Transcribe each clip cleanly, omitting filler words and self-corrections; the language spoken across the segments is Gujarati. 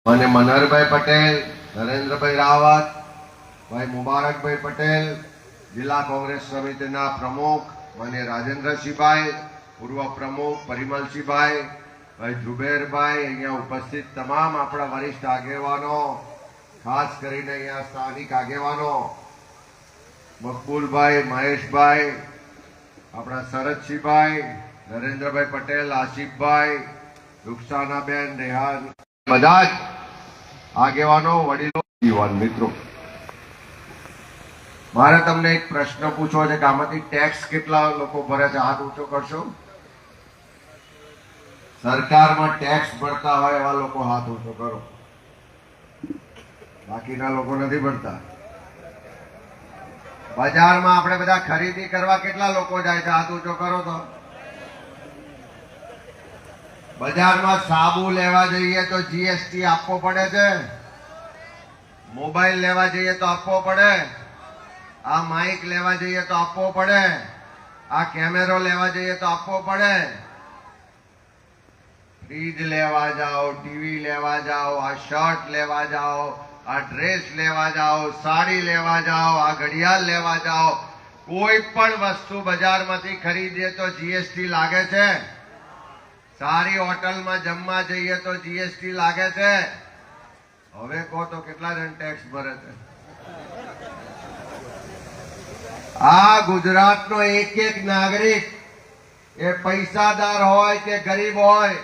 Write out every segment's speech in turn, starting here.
मान्य मनहरभाई पटेल, नरेन्द्रभाई रावत, भाई मुबारकभाई पटेल, जिला कांग्रेस समिति प्रमुख मान्य राजेन्द्रसिंहभाई, पूर्व प्रमुख परिमलसिंहभाई, भाई जुबेरभाई, अहींया उपस्थित तमाम आपણા वरिष्ठ આગેવાનો, खास કરીને अहींया स्थानिक આગેવાનો मकबूलभाई, महेशभाई, આપણા શરદસિંહભાઈ, નરેન્દ્રભાઈ પટેલ, આસિફભાઈ, રૂક્ષાનાબેન, રેહાન, બધા જ આગેવાનો, વડીલો, યુવાન મિત્રો, મારે તમને એક પ્રશ્ન પૂછવો છે કે આમાંથી ટેક્સ કેટલા લોકો ભરે છે? હાથ ઊંચો કરશો. સરકારમાં ટેક્સ ભરતા હોય એવા લોકો હાથ ઊંચો કરો. બાકીના લોકો નથી ભરતા. બજારમાં આપણે બધા ખરીદી કરવા કેટલા લોકો જાય છે? હાથ ઊંચો કરો તો. બજારમાં સાબુ લેવા જઈએ તો જીએસટી આપવો પડે છે. મોબાઈલ લેવા જઈએ તો આપવો પડે. આ માઇક લેવા જઈએ તો આપવો પડે. આ કેમેરો લેવા જઈએ તો આપવો પડે. ફ્રીજ લેવા જાઓ, ટીવી લેવા જાઓ, આ શર્ટ લેવા જાઓ, આ ડ્રેસ લેવા જાઓ, સાડી લેવા જાઓ, આ ઘડિયાળ લેવા જાઓ, કોઈ પણ વસ્તુ બજારમાંથી ખરીદીએ તો જીએસટી લાગે છે. સારી હોટલમાં જમવા જઈએ તો જીએસટી લાગે છે. હવે કહો તો કેટલા જણ ટેક્સ ભરે છે? આ ગુજરાતનો એક એક નાગરિક, એ પૈસાદાર હોય કે ગરીબ હોય,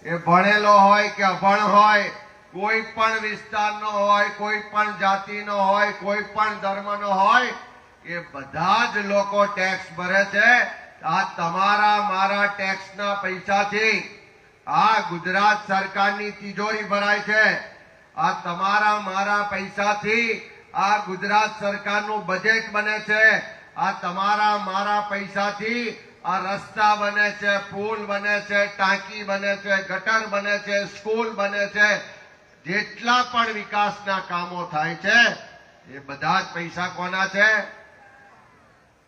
એ ભણેલો હોય કે અભણ હોય, કોઈ પણ વિસ્તારનો હોય, કોઈ પણ જાતિનો હોય, કોઈ પણ ધર્મનો હોય, એ બધા જ લોકો ટેક્સ ભરે છે. આ તમારા મારા ટેક્સના પૈસાથી આ ગુજરાત સરકારની તિજોરી ભરાય છે. આ તમારા મારા પૈસાથી આ ગુજરાત સરકારનું બજેટ બને છે. આ તમારા મારા પૈસાથી આ રસ્તા બને છે, પુલ બને છે, ટાંકી બને છે, ગટર બને છે, સ્કૂલ બને છે. જેટલા પણ વિકાસના કામો થાય છે એ બધા જ પૈસા કોના છે?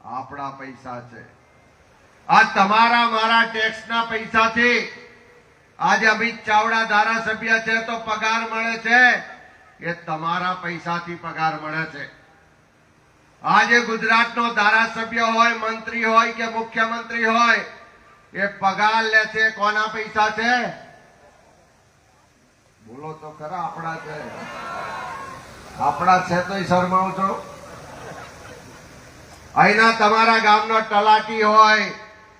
આપણા પૈસા છે. આ તમારા મારા ટેક્સના પૈસાથી આજે અમિત ચાવડા ધારાસભ્ય છે તો પગાર મળે છે, એ તમારા પૈસાથી પગાર મળે છે. આજે ગુજરાતનો ધારાસભ્ય હોય, મંત્રી હોય કે મુખ્યમંત્રી હોય, એ પગાર લે છે કોના પૈસા છે? બોલો તો ખરા. આપણા છે. આપણા છે તો શરમાવ છો. અહીંના તમારા ગામનો તલાટી હોય,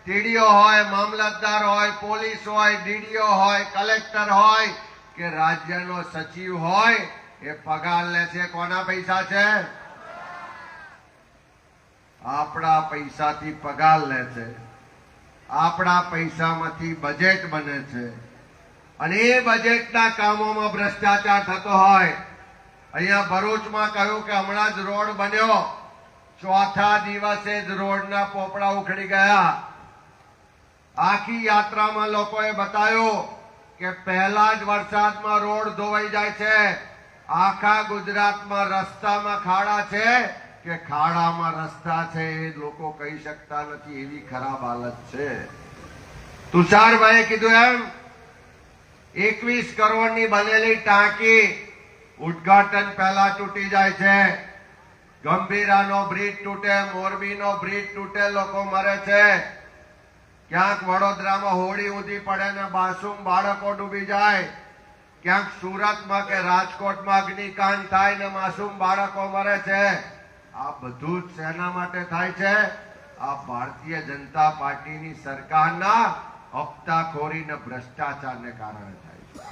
ટીડીઓ હોય, મામલતદાર હોય, પોલીસ હોય, ડીડીઓ હોય, કલેક્ટર હોય કે રાજ્યનો સચિવ હોય, એ પગાર લે છે કોના પૈસા છે? આપણા પૈસાથી પગાર લે છે. આપણા પૈસામાંથી બજેટ બને છે. અને એ બજેટના કામોમાં ભ્રષ્ટાચાર થતો હોય. અહીંયા ભરૂચમાં કહ્યું કે હમણાં જ રોડ બન્યો, ચોથા દિવસે જ રોડના પોપડા ઉખડી ગયા. આખી યાત્રામાં લોકોએ બતાવ્યું કે પહેલા જ વરસાદમાં રોડ ધોવાઈ જાય છે. આખા ગુજરાતમાં રસ્તામાં ખાડા છે કે ખાડામાં રસ્તા છે એ લોકો કહી શકતા નથી. એવી ખરાબ હાલત છે. તુષારભાઈએ કીધું એમ 21 કરોડની બનેલી ટાંકી ઉદ્ઘાટન પહેલા તૂટી જાય છે. ગંભીરાનો બ્રિજ તૂટે, મોરબીનો બ્રિજ તૂટે, લોકો મરે છે. ક્યાંક વડોદરામાં હોળી ઊંધી પડે ને માસૂમ બાળકો ડૂબી જાય. ક્યાંક સુરતમાં કે રાજકોટમાં અગ્નિકાંડ થાય ને માસૂમ બાળકો મરે છે. આ બધું જ શેના માટે થાય છે? આ ભારતીય જનતા પાર્ટીની સરકારના હપ્તાખોરી ને ભ્રષ્ટાચારને કારણે થાય છે.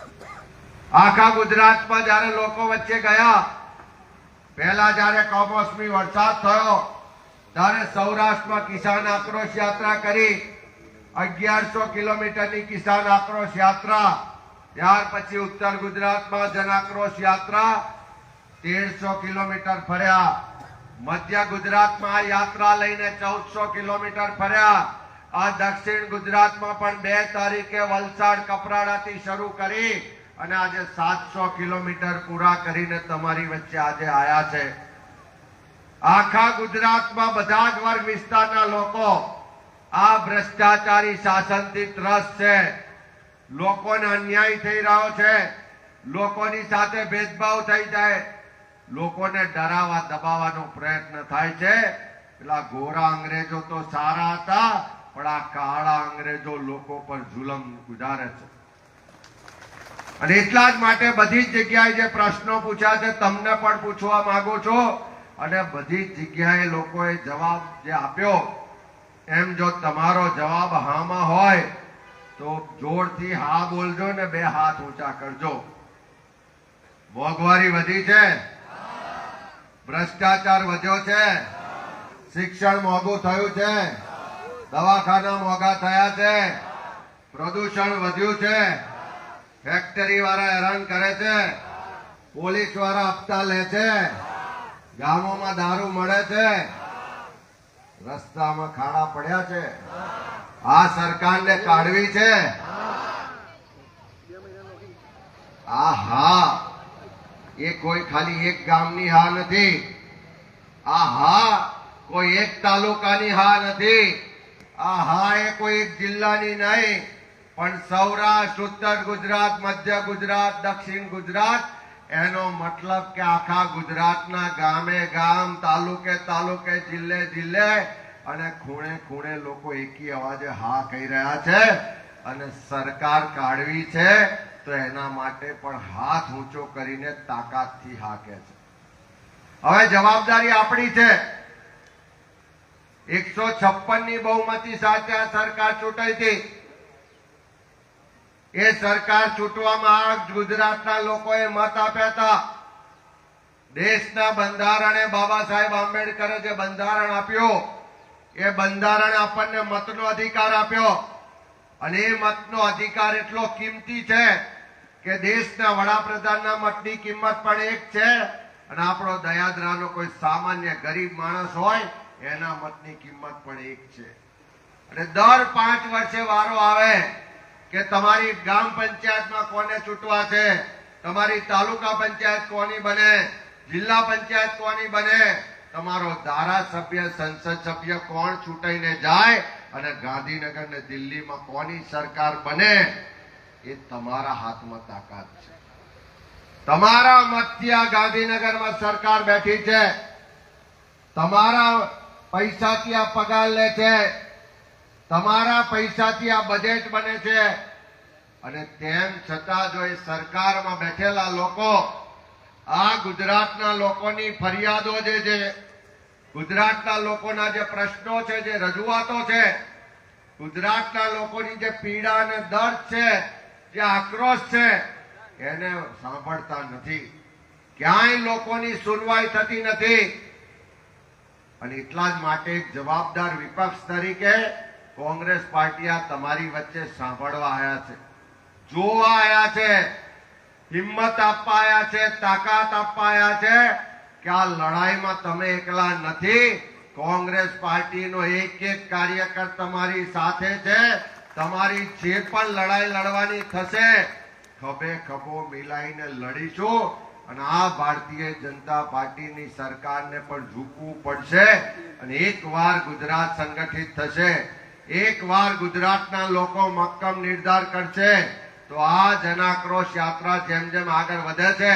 આખા ગુજરાતમાં જયારે લોકો વચ્ચે ગયા, પહેલા જયારે કમોસમી વરસાદ થયો ત્યારે સૌરાષ્ટ્રમાં કિસાન આક્રોશ યાત્રા કરી, 1100 કિલોમીટરની કિસાન આક્રોશ યાત્રા. ત્યાર પછી ઉત્તર ગુજરાતમાં જન આક્રોશ યાત્રા 1300 કિલોમીટર ફર્યા. મધ્ય ગુજરાતમાં આ યાત્રા લઈને 1400 કિલોમીટર ફર્યા. આ દક્ષિણ ગુજરાતમાં પણ 2 તારીખે વલસાડ કપરાડાથી શરૂ કરી અને આજે 700 કિલોમીટર પૂરા કરીને તમારી વચ્ચે આજે આયા છે. આખા ગુજરાતમાં બધા જ વર્ગ વિસ્તારના લોકો આ ભ્રષ્ટાચારી શાસનથી ત્રસ્ત છે. લોકોને અન્યાય થઈ રહ્યો છે. લોકોની સાથે ભેદભાવ થઈ જાય, લોકોને ડરાવવા દબાવવાનો પ્રયત્ન થાય છે. પેલા ગોરા અંગ્રેજો તો સારા હતા, પણ આ કાળા અંગ્રેજો લોકો પર જુલમ ગુજારે છે. અને એટલા જ માટે બધી જ જગ્યાએ જે પ્રશ્નો પૂછ્યા છે તમને પણ પૂછવા માંગુ છું, અને બધી જ જગ્યાએ લોકોએ જવાબ જે આપ્યો, એમ જો તમારો જવાબ હામાં હોય તો જોરથી હા બોલજો ને 2 હાથ ઊંચા કરજો. મોંઘવારી વધી છે, ભ્રષ્ટાચાર વધ્યો છે, શિક્ષણ મોંઘું થયું છે, દવાખાના મોંઘા થયા છે, પ્રદૂષણ વધ્યું છે, ફેક્ટરી વાળા હેરાન કરે છે, પોલીસ વાળા હપ્તા લે છે, ગામોમાં દારૂ મળે છે, રસ્તામાં ખાડા પડ્યા છે. આ સરકારને કાઢવી છે. આ હા એ કોઈ ખાલી એક ગામની હા નથી. આ હા કોઈ એક તાલુકાની હા નથી. આ હા એ કોઈ એક જિલ્લાની નહીં, પણ સૌરાષ્ટ્ર, ઉત્તર ગુજરાત, મધ્ય ગુજરાત, દક્ષિણ ગુજરાત, એનો મતલબ કે આખા ગુજરાતના ગામે ગામ, તાલુકે તાલુકે, જિલ્લે જિલ્લે અને ખૂણે ખૂણે લોકો એકી અવાજે હા કહી રહ્યા છે. અને સરકાર કાઢવી છે તો એના માટે પણ હાથ ઊંચો કરીને તાકાતથી હા કહે છે. હવે જવાબદારી આપણી છે. 156 ની બહુમતી સાથે આ સરકાર ચૂંટાઈ હતી. એ સરકાર ચૂંટવામાં ગુજરાતના લોકોએ મત આપ્યા હતા. દેશના બંધારણે બાબા સાહેબ આંબેડકરે જે બંધારણ આપ્યું, એ બંધારણ આપણને મતનો અધિકાર આપ્યો. અને એ મતનો અધિકાર એટલો કિંમતી છે કે દેશના વડાપ્રધાનના મતની કિંમત પણ એક છે, અને આપણો દયાદરાનો કોઈ સામાન્ય ગરીબ માણસ હોય એના મતની કિંમત પણ એક છે. અને દર 5 વર્ષે વારો આવે કે તમારી ગ્રામ પંચાયતમાં કોને ચૂંટવા છે, તમારી તાલુકા પંચાયત કોની બને, જિલ્લા પંચાયત કોની બને, તમારો ધારાસભ્ય, સંસદ સભ્ય કોણ ચૂંટાઈને જાય અને ગાંધીનગર ને દિલ્હીમાં કોની સરકાર બને, એ તમારા હાથમાં તાકાત છે. તમારા મતથી આ ગાંધીનગરમાં સરકાર બેઠી છે. તમારા પૈસાથી આ પગાર લે છે, તમારા પૈસાથી આ બજેટ બને છે. અને તેમ છતાં જો એ સરકારમાં બેઠેલા લોકો આ ગુજરાતના લોકોની ફરિયાદો જે છે, ગુજરાતના લોકોના જે પ્રશ્નો છે, જે રજૂઆતો છે, ગુજરાતના લોકોની જે પીડા અને દર્દ છે, જે આક્રોશ છે, એને સાંભળતા નથી. ક્યાંય લોકોની સુનવાઈ થતી નથી. અને એટલા જ માટે એક જવાબદાર વિપક્ષ તરીકે કોંગ્રેસ પાર્ટી આ તમારી વચ્ચે સાંભળવા આવ્યા છે, જોવા આવ્યા છે, હિંમત આપવા આવ્યા છે, તાકાત આપવા આવ્યા છે કે આ લડાઈમાં તમે એકલા નથી. કોંગ્રેસ પાર્ટીનો એક એક કાર્યકર તમારી સાથે છે. તમારી જે પણ લડાઈ લડવાની થશે, ખભે ખભો મિલાઈને લડીશું. અને આ ભારતીય જનતા પાર્ટીની સરકારને પણ ઝૂકવું પડશે. અને એકવાર ગુજરાત સંગઠિત થશે, એકવાર ગુજરાતના લોકો મક્કમ નિર્ધાર કરશે, તો આ જનાક્રોશ યાત્રા જેમ જેમ આગળ વધે છે,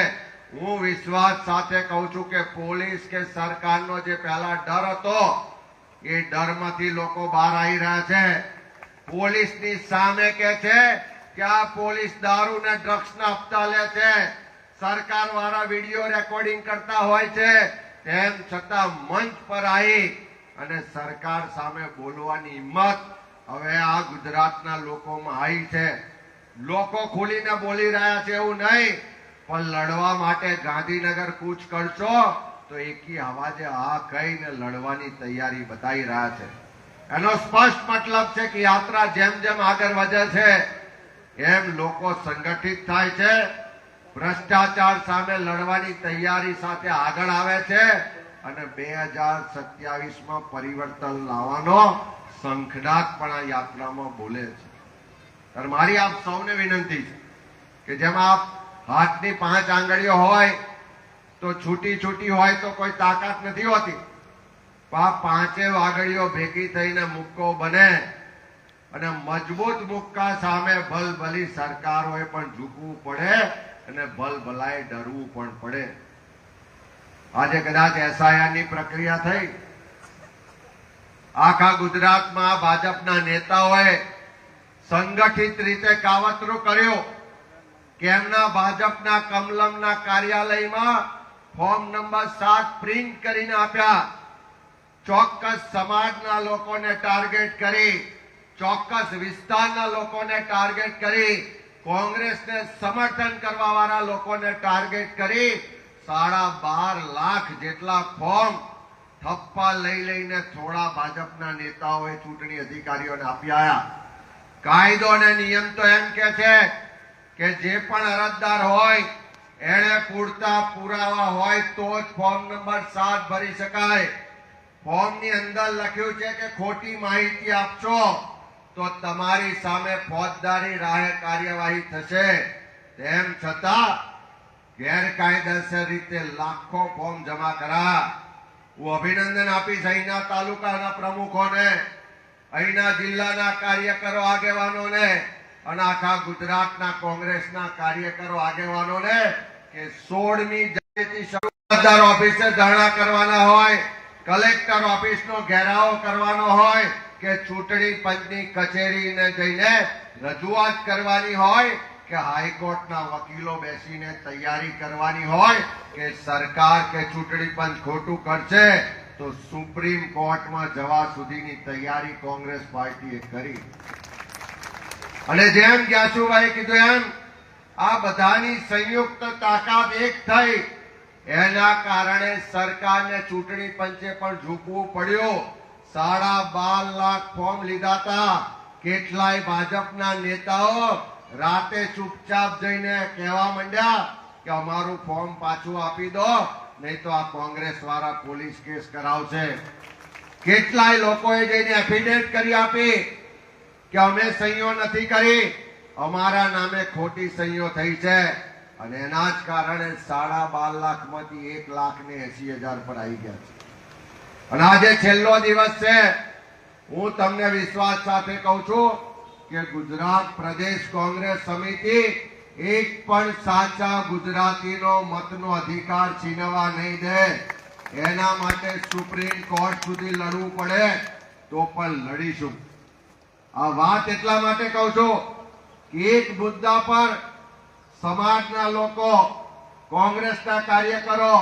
હું વિશ્વાસ સાથે કહું છું કે પોલીસ કે સરકારનો જે પહેલા ડર હતો, એ ડરમાંથી લોકો બહાર આવી રહ્યા છે. પોલીસની સામે કે છે કે આ પોલીસ દારૂ ને ડ્રગ્સના હપ્તા લે છે, સરકાર વાળા વિડીયો રેકોર્ડિંગ કરતા હોય છે, તેમ છતાં મંચ પર આવી અને સરકાર સામે બોલવાની હિંમત હવે આ ગુજરાતના લોકોમાં આવી છે. લોકો ખુલીને બોલી રહ્યા છે એવું નહીં, પણ લડવા માટે ગાંધીનગર કૂચ કરશો તો એકી અવાજે આ કહીને લડવાની તૈયારી બતાવી રહ્યા છે. એનો સ્પષ્ટ મતલબ છે કે યાત્રા જેમ જેમ આગળ વધે છે એમ લોકો સંગઠિત થાય છે, ભ્રષ્ટાચાર સામે લડવાની તૈયારી સાથે આગળ આવે છે અને 2027માં પરિવર્તન લાવવાનો શંખનાદ પણ આ યાત્રામાં બોલે છે. અને મારી આપ સૌને વિનંતી છે કે જેમ આપ હાથની 5 આંગળીઓ હોય તો છૂટી છૂટી હોય તો કોઈ તાકાત નથી હોતી, પણ આ 5 આંગળીઓ ભેગી થઈને મુક્કો બને. અને મજબૂત મુક્કા સામે ભલભલી સરકારોએ પણ ઝૂકવું પડે. અને ભલભલાએ ડરવું પણ પડે. આજે કદાચ SIR ની પ્રક્રિયા થઈ, આખા ગુજરાતમાં ભાજપના નેતાઓએ સંગઠિત રીતે કાવતરું કર્યું કે એમના ભાજપના કમલમના કાર્યાલયમાં ફોર્મ નંબર 7 પ્રિન્ટ કરીને આપ્યા. ચોક્કસ સમાજના લોકોને ટાર્ગેટ કરી, ચોક્કસ વિસ્તારના લોકોને ટાર્ગેટ કરી, કોંગ્રેસને સમર્થન કરવા વાળા લોકોને ટાર્ગેટ કરી 12.5 લાખ જેટલા ફોર્મ થપ્પા લઈને થોડા ભાજપના નેતાઓએ ચૂંટણી અધિકારીઓને આપ્યા. કાયદો અને નિયમ તો એમ કે છે કે જે પણ અરજદાર હોય એને પૂરતા પુરાવા હોય તો જ ફોર્મ નંબર 7 ભરી શકાય. ફોર્મની અંદર લખ્યું છે કે ખોટી માહિતી આપશો તો તમારી સામે ફોજદારી રાહે કાર્યવાહી થશે. તેમ છતાં ગેરકાયદેસર રીતે લાખો ફોર્મ જમા કર્યા. હું અભિનંદન આપીશ અહીંના તાલુકાના પ્રમુખોને, અહીંના જિલ્લાના કાર્યકરો આગેવાનોને અને આખા ગુજરાતના કોંગ્રેસના કાર્યકરો આગેવાનોને કે 16મી જાન્યુઆરીથી શરૂ ઓફિસે ધરણા કરવાના હોય, કલેક્ટર ઓફિસનો ઘેરાવો કરવાનો હોય કે ચૂંટણી પંચની કચેરીને જઈને રજૂઆત કરવાની હોય કે હાઈકોર્ટના વકીલો બેસીને તૈયારી કરવાની હોય કે સરકાર કે ચૂંટણી પંચ ખોટું કરશે તો સુપ્રીમ કોર્ટમાં જવા સુધીની તૈયારી કોંગ્રેસ પાર્ટીએ કરી. અને જેમ ગ્યાસુભાઈ કીધું એમ આ બધાની સંયુક્ત તાકાત એક થઈ એના કારણે સરકારને ચૂંટણી પંચે પણ ઝૂકવું પડ્યું. 12.5 લાખ ફોર્મ લીધા હતા. કેટલાય ભાજપના નેતાઓ રાતે ચૂપચાપ જઈને કહેવા માંડ્યા કે અમારું ફોર્મ પાછું આપી દો, નહીં તો આ કોંગ્રેસ વાળા પોલીસ કેસ કરાવશે. કેટલાય લોકોએ જઈને એફિડેવિટ કરી આપી કે અમે સહીઓ નથી કરી, અમારા નામે ખોટી સહીઓ થઈ છે. અને એના જ કારણે 12.5 લાખમાંથી 1,80,000 પર આવી ગયા છે. અને આજે છેલ્લો દિવસ છે. હું તમને વિશ્વાસ સાથે કહું છું કે ગુજરાત પ્રદેશ કોંગ્રેસ સમિતિ એક પણ સાચા ગુજરાતીનો મતનો અધિકાર છીનવા નહીં દે. એના માટે સુપ્રીમ કોર્ટ સુધી લડવું પડે તો પણ લડીશું. આ વાત એટલા માટે કહું છું કે એક મુદ્દા પર સમાજના લોકો, કોંગ્રેસના કાર્યકરો,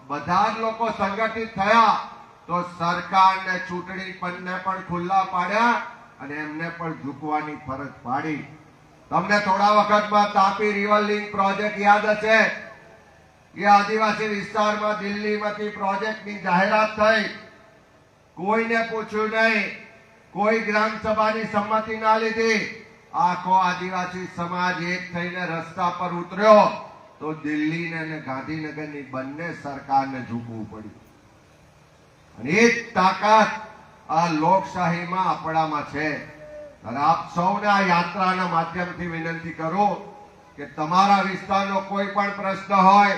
બધા જ લોકો સંગઠિત થયા તો સરકારને ચૂંટણી પંચને પણ ખુલ્લા પાડ્યા અને એમને પણ ઝૂકવાની ફરજ પાડી. તમને થોડા વખતમાં તાપી રિવર લિંક પ્રોજેક્ટ યાદ હશે. એ આદિવાસી વિસ્તારમાં દિલ્હીમાંથી પ્રોજેક્ટની જાહેરાત થઈ. કોઈને પૂછ્યું નહીં, કોઈ ગ્રામ સભાની સંમતિ ના લીધી. આખો આદિવાસી સમાજ એક થઈને રસ્તા પર ઉતર્યો તો દિલ્હી અને ગાંધીનગરની બંને સરકારને ઝૂકવું પડ્યું. અને એ જ તાકાત આ લોકશાહીમાં આપણામાં છે. અને આપ સૌને આ યાત્રાના માધ્યમથી વિનંતી કરું કે તમારા વિસ્તારનો કોઈ પણ પ્રશ્ન હોય,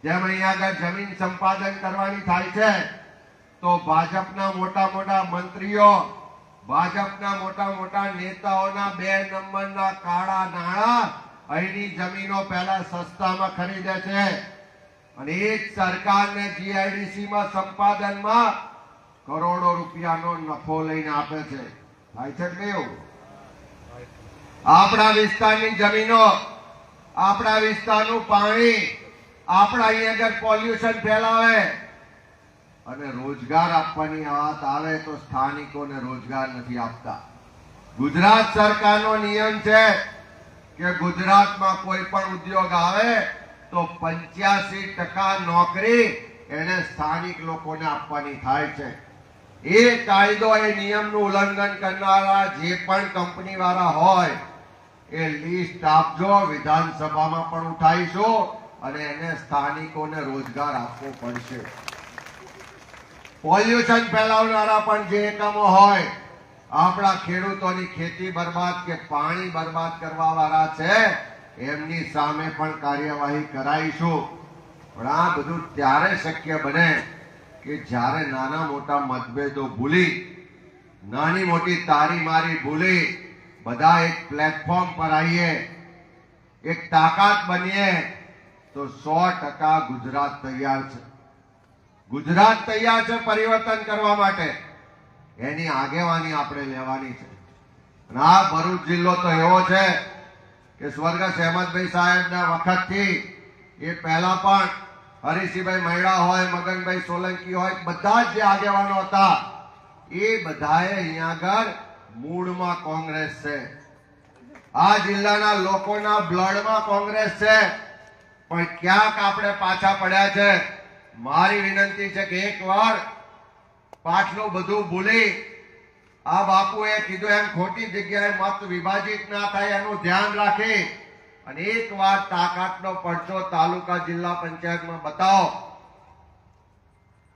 જેમ અહીંયા આગળ જમીન સંપાદન કરવાની થાય છે તો ભાજપના મોટા મોટા મંત્રીઓ, ભાજપના મોટા મોટા નેતાઓના 2 નંબરના કાળા નાણાં અહીંની જમીનો પહેલા સસ્તામાં ખરીદે છે અને એ જ સરકારને GIDCમાં સંપાદનમાં કરોડો રૂપિયાનો નફો લઈને આપે છે. થાય છે કે એવું? આપણા વિસ્તારની જમીનો, આપણા વિસ્તારનું પાણી, આપણા અહીંયા આગળ પોલ્યુશન ફેલાવે અને રોજગાર આપવાની વાત આવે તો સ્થાનિકોને રોજગાર નથી આપતા. ગુજરાત સરકારનો નિયમ છે કે ગુજરાતમાં કોઈ પણ ઉદ્યોગ આવે તો 85% નોકરી એને સ્થાનિક લોકોને આપવાની થાય છે. એ કાયદો, એ નિયમનું ઉલ્લંઘન કરનારા જે પણ કંપની વાળા હોય એ લિસ્ટ આપજો, વિધાનસભામાં પણ ઉઠાઈશું અને એને સ્થાનિકોને રોજગાર આપવો પડશે. પોલ્યુશન ફેલાવનારા પણ જે એકમો હોય, આપણા ખેડૂતોની ખેતી બરબાદ કે પાણી બરબાદ કરવા વાળા છે એમની સામે પણ કાર્યવાહી કરાઈશું. પણ આ બધું ત્યારે શક્ય બને કે જ્યારે નાના મોટા મતભેદો ભૂલી, નાની મોટી તારી મારી ભૂલી બધા એક પ્લેટફોર્મ પર આવીએ. એક તાકાત બનીએ તો 100% ગુજરાત તૈયાર છે. ગુજરાત તૈયાર છે પરિવર્તન કરવા માટે. એની આગેવાની આપણે લેવાની છે. અને આ ભરૂચ જિલ્લો તો એવો છે કે સ્વર્ગસ્થ અહેમદભાઈ સાહેબના વખતથી એ પહેલા પણ હરીસિંહભાઈ મૈડા હોય, મગનભાઈ સોલંકી હોય, બધા જ જે આગેવાનો હતા એ બધાએ અહીંયા આગળ મૂળમાં કોંગ્રેસ છે. આ જિલ્લાના લોકોના બ્લડમાં કોંગ્રેસ છે. પણ ક્યાંક આપણે પાછા પડ્યા છે. મારી વિનંતી છે કે એકવાર પાછલું બધું ભૂલી આ બાપુએ કીધું એમ ખોટી જગ્યાએ મત વિભાજિત ના થાય એનું ધ્યાન રાખી અને એકવાર તાકાતનો પડછો તાલુકા જિલ્લા પંચાયતમાં બતાવો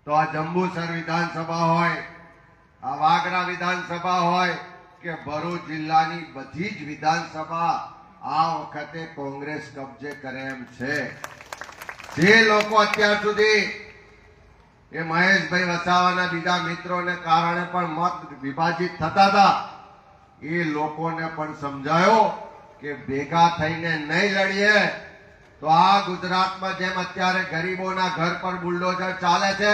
તો આ જંબુસર વિધાનસભા હોય, આ વાગરા વિધાનસભા હોય કે ભરૂચ જિલ્લાની બધી જ વિધાનસભા આ વખતે કોંગ્રેસ કબજે કરે એમ છે. જે લોકો અત્યાર સુધી એ મહેશભાઈ વસાવાના બીજા મિત્રોને કારણે પણ મત વિભાજિત થતા હતા એ લોકોને પણ સમજાયો કે ભેગા થઈને નહીં લડીએ તો આ ગુજરાતમાં જેમ અત્યારે ગરીબોના ઘર પર બુલડોઝર ચાલે છે,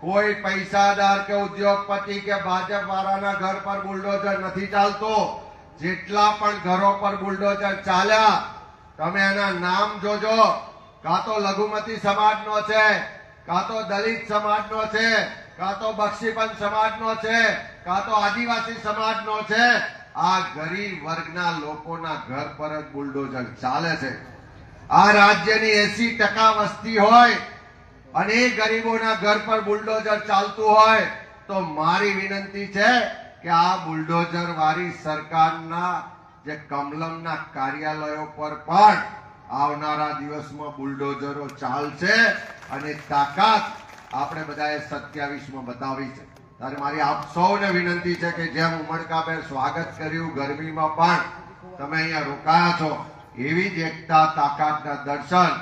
કોઈ પૈસાદાર કે ઉદ્યોગપતિ કે ભાજપ વાળાના ઘર પર બુલડોઝર નથી ચાલતો. જેટલા પણ ઘરો પર બુલડોઝર ચાલ્યા તમે એના નામ જોજો. કાં તો લઘુમતી સમાજનો છે, કાં તો દલિત સમાજનો છે, કાં તો બક્ષીપંથ સમાજનો છે, કાં તો આદિવાસી સમાજનો છે. આ ગરીબ વર્ગના લોકોના ઘર પર જ બુલડોઝર ચાલે છે. આ રાજ્યની 80% વસ્તી હોય અને એ ગરીબોના ઘર પર બુલડોઝર ચાલતું હોય તો મારી વિનંતી છે કે આ બુલડોઝર વાળી સરકારના જે કમલમના કાર્યાલયો પર પણ આવનારા દિવસમાં બુલડોઝરો ચાલશે અને તાકાત આપણે બધાએ 27માં બતાવી છે. ત્યારે મારી આપ સૌને વિનંતી છે કે જેમ ઉમળકાભેર સ્વાગત કર્યું ગરમીમાં પણ તમે અહીંયા રોકાયા છો એવી જ એકતા તાકાતના દર્શન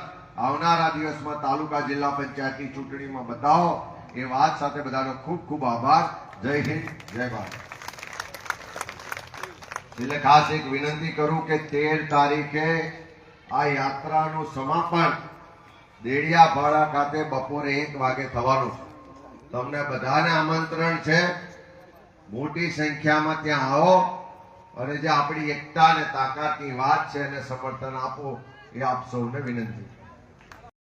આવનારા દિવસમાં તાલુકા જિલ્લા પંચાયતની ચૂંટણીમાં બતાવો. એ વાત સાથે બધાનો ખૂબ ખૂબ આભાર. જય હિન્દ, જય ભારત. એટલે ખાસ એક વિનંતી કરું કે 13 તારીખે આ યાત્રાનું સમાપન દેડિયાપાડા ખાતે બપોરે 1 વાગે થવાનું છે. તમને બધાને આમંત્રણ છે. મોટી સંખ્યામાં ત્યાં આવો અને જે આપણી એકતા અને તાકાતની વાત છે એને સમર્થન આપો. એ આપ સૌને વિનંતી.